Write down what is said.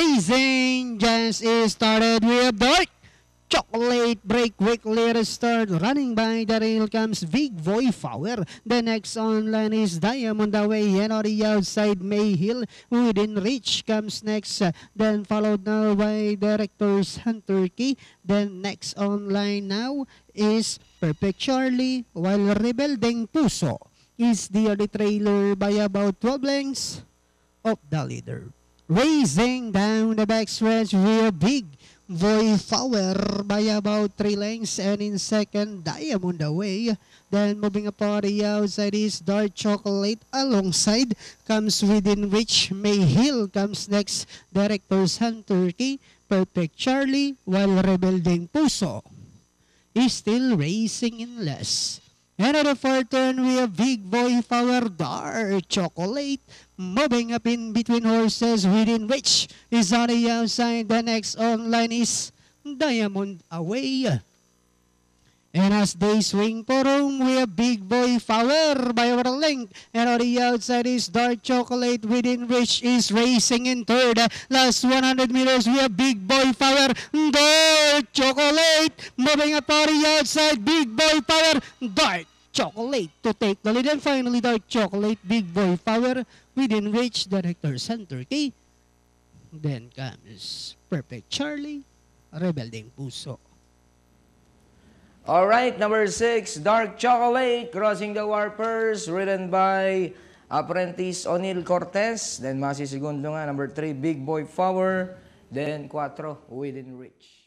Racing just is started with Dark Chocolate break quickly to start. Running by the rail comes Big Boy Power. The next online is Diamond Away, and on the outside Mayhill within reach comes next. Then followed now by Director's Hunter Key. Then next online now is Perfect Charlie, while Rebelding Puso is the only trailer by about 12 lengths of the leader. Racing down the backstretch with Big Boy Power by about 3 lengths, and in second, Diamond Away. Then moving upon the outside is Dark Chocolate. Alongside comes within reach Mayhill comes next. Director's Hunter Key, Perfect Charlie, while Rebelding Puso is still racing in less. And at the fourth turn, we have Big Boy Power, Dark Chocolate, moving up in between horses within which is on the outside. The next online is Diamond Away. And as they swing for home, we have Big Boy Power by over a length. And on the outside is Dark Chocolate within which is racing in third. Last 100 meters, we have Big Boy Power, Dark Chocolate, moving up on the outside, Big Boy Power, Dark Chocolate to take the lead, and finally Dark Chocolate, Big Boy Power within reach, Director Center Key. Then comes Perfect Charlie, Rebelding Puso. Alright, number 6, Dark Chocolate, crossing the Warpers, ridden by Apprentice O'Neil Cortez. Then masisegundo nga, number 3, Big Boy Power. Then 4, within reach.